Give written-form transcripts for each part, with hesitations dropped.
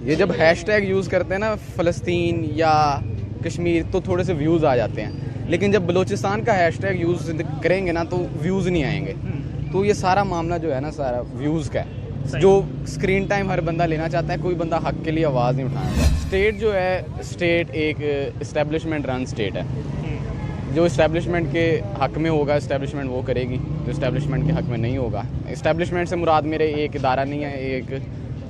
ये जब hashtag use करते हैं ना फ़लस्तीन या कश्मीर तो थोड़े से व्यूज़ आ जाते हैं, लेकिन जब बलूचिस्तान का हैशटैग यूज़ करेंगे ना तो व्यूज़ नहीं आएंगे। तो ये सारा मामला जो है ना सारा व्यूज़ का है। जो स्क्रीन टाइम हर बंदा लेना चाहता है, कोई बंदा हक के लिए आवाज़ नहीं उठाना। स्टेट जो है, स्टेट एक इस्टेब्लिशमेंट रन स्टेट है। जो इस्टेब्लिशमेंट के हक में होगा इस्टेब्लिशमेंट वो करेगी, जो इस्टेब्लिशमेंट के हक में नहीं होगा। इस्टेब्लिशमेंट से मुराद मेरे एक इदारा नहीं है, एक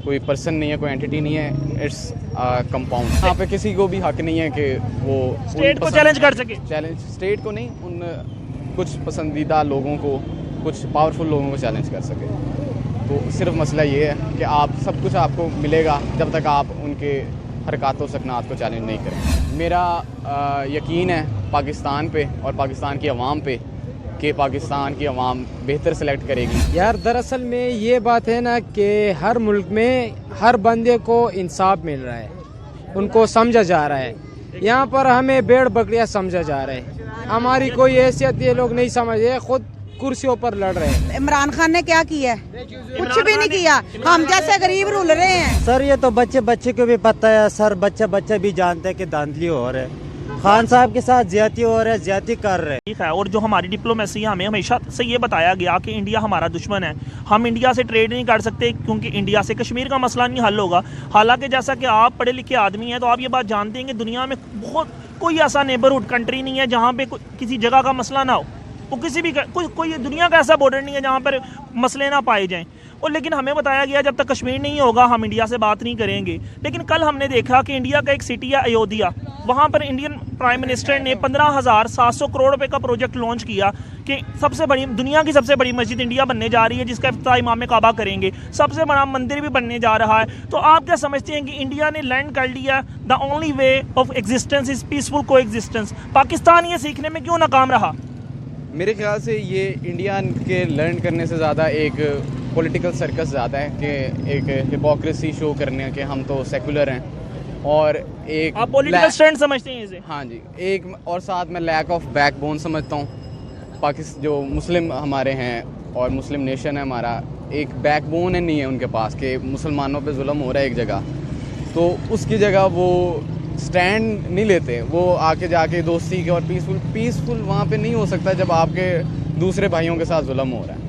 कोई पर्सन नहीं है, कोई एंटिटी नहीं है, इट्स कंपाउंड। यहाँ पे किसी को भी हक नहीं है कि वो स्टेट को चैलेंज कर सके। चैलेंज स्टेट को नहीं, उन कुछ पसंदीदा लोगों को, कुछ पावरफुल लोगों को चैलेंज कर सके। तो सिर्फ मसला ये है कि आप सब कुछ आपको मिलेगा जब तक आप उनके हरकतों सकनात को चैलेंज नहीं करें। मेरा यकीन है पाकिस्तान पे और पाकिस्तान की आवाम पे कि पाकिस्तान की आवाम बेहतर सेलेक्ट करेगी। यार दरअसल में ये बात है ना कि हर मुल्क में हर बंदे को इंसाफ मिल रहा है, उनको समझा जा रहा है। यहाँ पर हमें भेड़ बकरियाँ समझा जा रहा है, हमारी कोई हैसियत ये लोग नहीं समझ रहे, खुद कुर्सियों पर लड़ रहे हैं। इमरान खान ने क्या किया है? कुछ भी नहीं किया। हम जैसे गरीब रूल रहे हैं। सर ये तो बच्चे को भी पता है सर, बच्चे भी जानते हैं कि धांधली हो रहा है, खान साहब के साथ ज्यादती हो रहा है, ज्यादती कर रहे हैं। ठीक है, और जो हमारी डिप्लोमेसी है, हमें हमेशा से ये बताया गया कि इंडिया हमारा दुश्मन है, हम इंडिया से ट्रेड नहीं कर सकते क्योंकि इंडिया से कश्मीर का मसला नहीं हल होगा। हालांकि जैसा कि आप पढ़े लिखे आदमी हैं तो आप ये बात जानते हैं कि दुनिया में बहुत कोई ऐसा नेबरहुड कंट्री नहीं है जहाँ पे किसी जगह का मसला ना हो। वो किसी भी कोई दुनिया का ऐसा बॉर्डर नहीं है जहाँ पर मसले ना पाए जाएं। और लेकिन हमें बताया गया जब तक कश्मीर नहीं होगा हम इंडिया से बात नहीं करेंगे। लेकिन कल हमने देखा कि इंडिया का एक सिटी है अयोध्या, वहाँ पर इंडियन प्राइम मिनिस्टर ने 15,700 करोड़ रुपए का प्रोजेक्ट लॉन्च किया कि सबसे बड़ी दुनिया की सबसे बड़ी मस्जिद इंडिया बनने जा रही है, जिसका इफ्तिताह इमाम काबा करेंगे, सबसे बड़ा मंदिर भी बनने जा रहा है। तो आप क्या समझते हैं कि इंडिया ने लैंड कर लिया, the only way of existence is peaceful को एग्जिस्टेंस। पाकिस्तान ये सीखने में क्यों नाकाम रहा? मेरे ख्याल से ये इंडिया के लर्न करने से ज़्यादा एक पॉलिटिकल सर्कस ज़्यादा है कि एक हिपोक्रेसी शो करने के हम तो सेकुलर हैं, और एक आप पॉलिटिकल स्टैंड समझते हैं इसे? हाँ जी, एक और साथ में लैक ऑफ बैकबोन समझता हूँ। पाकिस्तान जो मुस्लिम हमारे हैं और मुस्लिम नेशन है हमारा, एक बैकबोन है नहीं है उनके पास कि मुसलमानों पे जुल्म हो रहा है एक जगह, तो उसकी जगह वो स्टैंड नहीं लेते। वो आके जाके दोस्ती के और पीसफुल वहाँ पे नहीं हो सकता जब आपके दूसरे भाइयों के साथ जुल्म हो रहा है।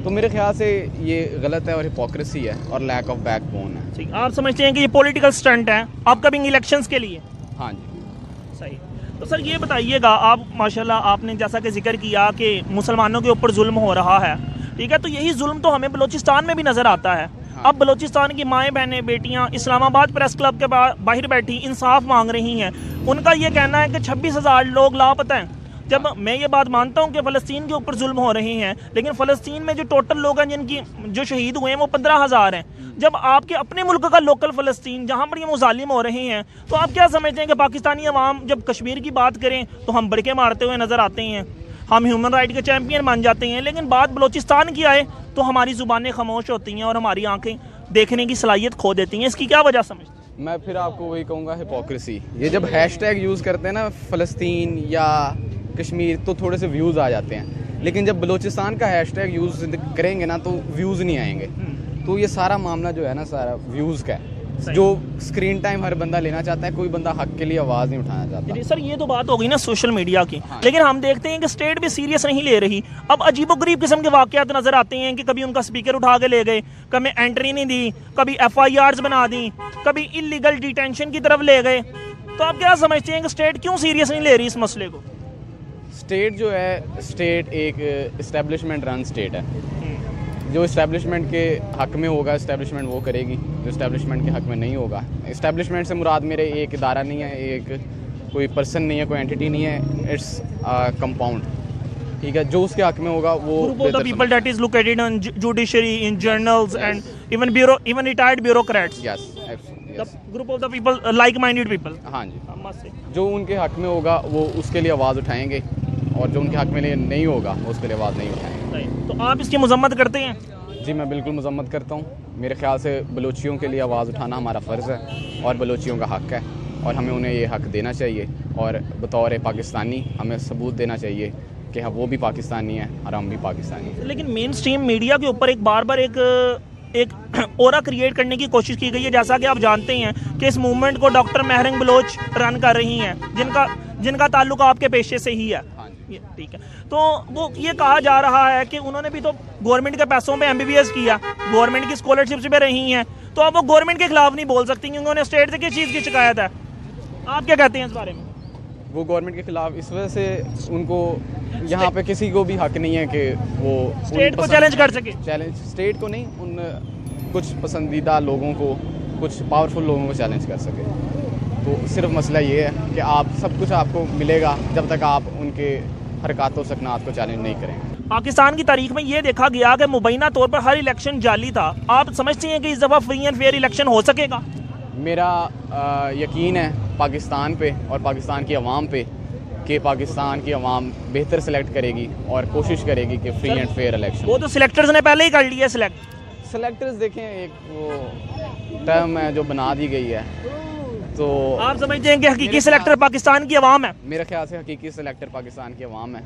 तो मेरे ख्याल से ये गलत है और हिपोक्रेसी है और लैक ऑफ बैकबोन है। ठीक, आप समझते हैं कि ये पॉलिटिकल स्टंट है अपकमिंग इलेक्शंस के लिए? हाँ जी सही। तो सर ये बताइएगा, आप माशाल्लाह आपने जैसा कि जिक्र किया कि मुसलमानों के ऊपर जुल्म हो रहा है, ठीक है, तो यही जुल्म तो हमें बलूचिस्तान में भी नज़र आता है। अब बलूचिस्तान की माएँ बहनें बेटियाँ इस्लामाबाद प्रेस क्लब के बाहर बैठी इंसाफ मांग रही हैं। उनका ये कहना है कि 26,000 लोग लापता हैं। जब मैं ये बात मानता हूँ कि फ़लस्तीन के ऊपर जुल्म हो रहे हैं, लेकिन फ़लस्तीन में जो टोटल लोग हैं जिनकी जो शहीद हुए हैं वो 15,000 हैं। जब आपके अपने मुल्क का लोकल फ़लस्तीन जहाँ पर ये मुजालिम हो रहे हैं, तो आप क्या समझते हैं कि पाकिस्तानी अवाम जब कश्मीर की बात करें तो हम बड़के मारते हुए नज़र आते हैं, हम ह्यूमन राइट के चैम्पियन बन जाते हैं, लेकिन बात बलूचिस्तान की आए तो हमारी ज़ुबानें खामोश होती हैं और हमारी आंखें देखने की सलाहियत खो देती हैं। इसकी क्या वजह समझते हैं? मैं फिर आपको वही कहूँगा, हिपोक्रेसी। ये जब हैशटैग यूज़ करते हैं ना फ़लस्तीन या कश्मीर तो थोड़े से व्यूज़ आ जाते हैं, लेकिन जब बलूचिस्तान का हैशटैग यूज़ करेंगे ना तो व्यूज़ नहीं आएंगे। तो ये सारा मामला जो है ना सारा व्यूज़ का है। जो स्क्रीन टाइम हर बंदा लेना चाहता है, कोई बंदा हक के लिए आवाज़ नहीं उठाना चाहता। सर ये तो बात हो गई ना सोशल मीडिया की, लेकिन हम देखते हैं कि स्टेट भी सीरियस नहीं ले रही। अब अजीबोगरीब किस्म के वाक़यात नज़र आते हैं कि कभी उनका स्पीकर उठा के ले गए, कभी एंट्री नहीं दी, कभी FIRs बना दी, कभी इलीगल डिटेंशन की तरफ ले गए। तो आप क्या समझते हैं कि स्टेट क्यों सीरियस नहीं ले रही इस मसले को? स्टेट जो है, स्टेट एक इस्टेब्लिशमेंट रन स्टेट है। जो इस्टेब्लिशमेंट के हक में होगा इस्टेब्लिशमेंट वो करेगी, जो इस्टेब्लिशमेंट के हक में नहीं होगा। इस्टेब्लिशमेंट से मुराद मेरे एक इदारा नहीं है, एक कोई पर्सन नहीं है, कोई एंटिटी नहीं है, इट्स कंपाउंड। ठीक है, जो उसके हक में होगा वो group of the people that is located in judiciary, in journals and even retired bureaucrats. Yes, group of the people, like minded people. हाँ जी, जो उनके हक में होगा वो उसके लिए आवाज़ उठाएंगे, और जो उनके हक में नहीं होगा वो उसके लिए आवाज़ नहीं उठाएंगे। तो आप इसकी मजम्मत करते हैं? जी, मैं बिल्कुल मजम्मत करता हूँ। मेरे ख्याल से बलूचियों के लिए आवाज़ उठाना हमारा फ़र्ज़ है और बलूचियों का हक है, और हमें उन्हें ये हक देना चाहिए, और बतौर पाकिस्तानी हमें सबूत देना चाहिए कि हाँ वो भी पाकिस्तानी है और हम भी पाकिस्तानी हैं। लेकिन मेन स्ट्रीम मीडिया के ऊपर एक बार बार एक एक ओरा क्रिएट करने की कोशिश की गई है। जैसा कि आप जानते हैं कि इस मूवमेंट को डॉक्टर महरंग बलोच रन कर रही हैं, जिनका ताल्लुक आपके पेशे से ही है। ठीक है, तो वो ये कहा जा रहा है कि उन्होंने भी तो गवर्नमेंट के पैसों पे MBBS किया, गवर्नमेंट की स्कॉलरशिप्स पे रही हैं, तो अब वो गवर्नमेंट के खिलाफ नहीं बोल सकती क्योंकि उन्हें स्टेट से किस चीज़ की शिकायत है। आप क्या कहते हैं इस बारे में? वो गवर्नमेंट के खिलाफ इस वजह से उनको यहाँ पे किसी को भी हक नहीं है कि वो स्टेट को चैलेंज कर सके। चैलेंज स्टेट को नहीं, उन कुछ पसंदीदा लोगों को, कुछ पावरफुल लोगों को चैलेंज कर सके। तो सिर्फ मसला ये है कि आप सब कुछ आपको मिलेगा जब तक आप उनके हरकतों सकनात को चैलेंज नहीं करेंगे। पाकिस्तान की तारीख में ये देखा गया कि मुबैना तौर पर हर इलेक्शन जाली था। आप समझते हैं कि इस दफ़ा फ्री एंड फेयर इलेक्शन हो सकेगा? मेरा यकीन है पाकिस्तान पे और पाकिस्तान की आवाम पे कि पाकिस्तान की आवाम बेहतर सेलेक्ट करेगी और कोशिश करेगी कि फ्री एंड फेयर इलेक्शन। वो तो सिलेक्टर्स ने पहले ही कर लिया सेलेक्टर्स देखें, एक वो टर्म है जो बना दी गई है, तो आप समझते हैं कि हकीकी सिलेक्टर पाकिस्तान की आवाम है? मेरे ख्याल से हकीकी सेलेक्टर पाकिस्तान की आवाम है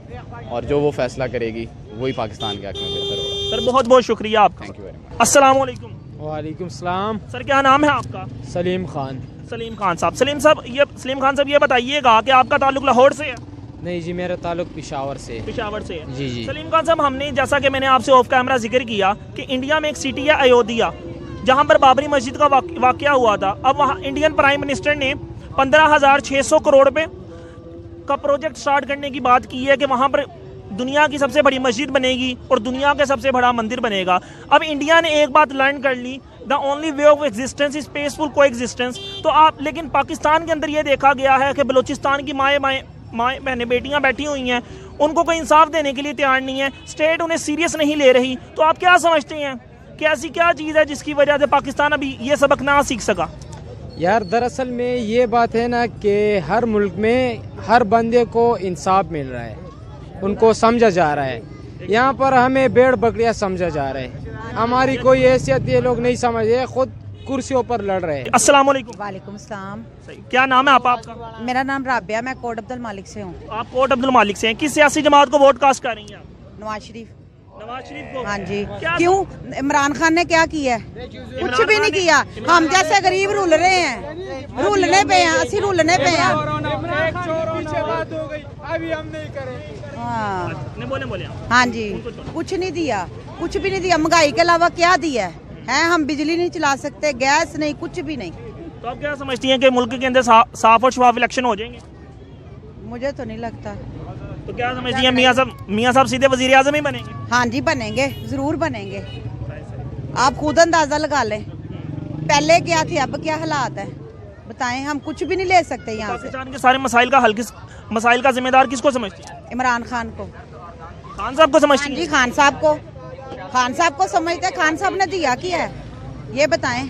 और जो वो फैसला करेगी वही पाकिस्तान के हक में बेहतर होगा। सर बहुत बहुत शुक्रिया आपका। Thank you very much. अस्सलाम वालेकुम। वालेकुम सलाम। सर क्या नाम है आपका? सलीम खान। सलीम खान साहब। सलीम खान साहब ये बताइएगा कि आपका ताल्लुक लाहौर से है? नहीं जी, मेरा ताल्लुक पेशावर से। पेशावर से है। जी जी। सलीम खान साहब, हमने जैसा कि मैंने आपसे ऑफ कैमरा जिक्र किया कि इंडिया में एक सिटी है अयोध्या, जहाँ पर बाबरी मस्जिद का वाकया हुआ था। अब वहाँ इंडियन प्राइम मिनिस्टर ने 15,600 करोड़ रुपए का प्रोजेक्ट स्टार्ट करने की बात की है कि वहाँ पर दुनिया की सबसे बड़ी मस्जिद बनेगी और दुनिया का सबसे बड़ा मंदिर बनेगा। अब इंडिया ने एक बात लर्न कर ली, the only way of existence is peaceful coexistence. तो आप, लेकिन पाकिस्तान के अंदर ये देखा गया है कि बलूचिस्तान की माएँ बहनें बेटियां बैठी हुई हैं, उनको कोई इंसाफ देने के लिए तैयार नहीं है, स्टेट उन्हें सीरियस नहीं ले रही। तो आप क्या समझते हैं कि ऐसी क्या चीज़ है जिसकी वजह से पाकिस्तान अभी ये सबक ना सीख सका? यार दरअसल में ये बात है ना कि हर मुल्क में हर बंदे को इंसाफ मिल रहा है, उनको समझा जा रहा है। यहाँ पर हमें भेड़ बकरियाँ समझा जा रहा है, हमारी कोई हैसियत ये लोग नहीं समझ रहे, खुद कुर्सियों पर लड़ रहे हैं। अस्सलाम वालेकुम। वालेकुम सलाम। क्या नाम है आपका? मेरा नाम राबिया, मैं कोट अब्दुल मालिक से हूँ। आप कोट अब्दुल मालिक से हैं। किस सियासी जमात को वोट कास्ट कर रही हैं आप? नवाज शरीफ। नवाज शरीफ को? हाँ जी। क्या क्यों? इमरान खान ने क्या किया है? कुछ भी नहीं किया। हम जैसे गरीब रूल रहे हैं, रूलने पे हैं, असि रूलने पे हैं। अभी हम नहीं करें। हाँ बोले हाँ जी, कुछ नहीं दिया, कुछ भी नहीं दिया। महंगाई के अलावा क्या दिया है? हम बिजली नहीं चला सकते, गैस नहीं, कुछ भी नहीं। तो आप क्या समझती हैं कि मुल्क के अंदर साफ और शफाफ इलेक्शन हो जाएंगे? मुझे तो नहीं लगता। तो क्या समझती हैं मियाँ साहब सीधे वजीर आजम ही बनेंगे? हाँ जी, बनेंगे, जरूर बनेंगे। आप खुद अंदाजा लगा लें, पहले क्या थे, अब क्या हालात है, बताएं। हम कुछ भी नहीं ले सकते यहाँ से। पाकिस्तान के सारे मसाइल का जिम्मेदार किसको समझती हैं? इमरान खान को। खान साहब को समझती हाँ हैं? जी, खान साहब को समझते हैं। खान साहब ने दिया क्या है ये बताएं।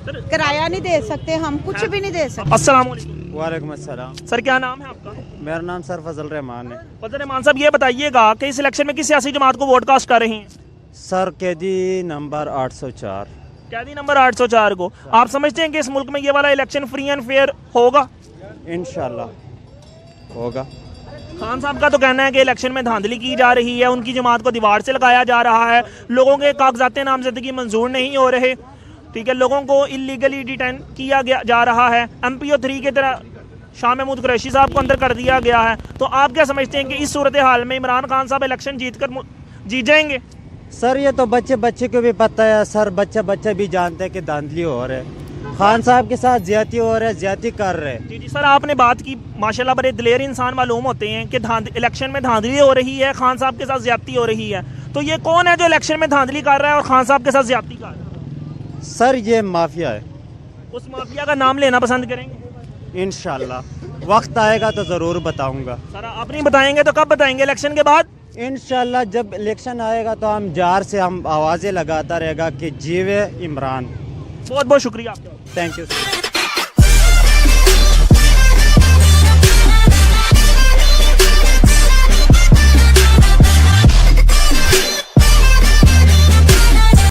किराया नहीं दे सकते, हम कुछ भी नहीं दे सकते। अस्सलाम वालेकुम। वालेकुम अस्सलाम। सर क्या नाम है आपका? मेरा नाम सर फजल रहमान है। फजल रहमान साहब, ये बताइएगा कि इस इलेक्शन में किस सियासी जमात को वोट कास्ट कर रही हैं? सर कैदी नंबर 804। कैदी नंबर 804 को। आप समझते हैं कि इस मुल्क में ये वाला इलेक्शन फ्री एंड फेयर होगा? इंशाल्लाह होगा। खान साहब का तो कहना है कि इलेक्शन में धांधली की जा रही है, उनकी जमात को दीवार से लगाया जा रहा है, लोगों के कागजात नामजदगी मंजूर नहीं हो रहे, ठीक है, लोगों को इलीगली डिटेन किया जा रहा है। MPO 3 की तरह शाह महमूद कुरैशी साहब को अंदर कर दिया गया है। तो आप क्या समझते हैं कि इस सूरत हाल में इमरान खान साहब इलेक्शन जीत जाएंगे? सर ये तो बच्चे को भी पता है सर, बच्चे भी जानते हैं कि धांधली हो रहे है, खान साहब के साथ ज्यादती हो रहा है, ज्यादती कर रहे हैं। जी सर, आपने बात की, माशाल्लाह बड़े दिलेर इंसान मालूम होते हैं कि इलेक्शन में धांधली हो रही है, खान साहब के साथ ज्यादती हो रही है। तो ये कौन है जो इलेक्शन में धांधली कर रहा है और खान साहब के साथ ज्यादती कर रहा है? सर ये माफिया है। उस माफिया का नाम लेना पसंद करेंगे? इंशाल्लाह वक्त आएगा तो जरूर बताऊंगा। सर आप नहीं बताएंगे तो कब बताएंगे? इलेक्शन के बाद? इंशाल्लाह जब इलेक्शन आएगा तो हम जार से हम आवाजें लगाता रहेगा कि जीवे इमरान। बहुत बहुत शुक्रिया आपका। Thank you.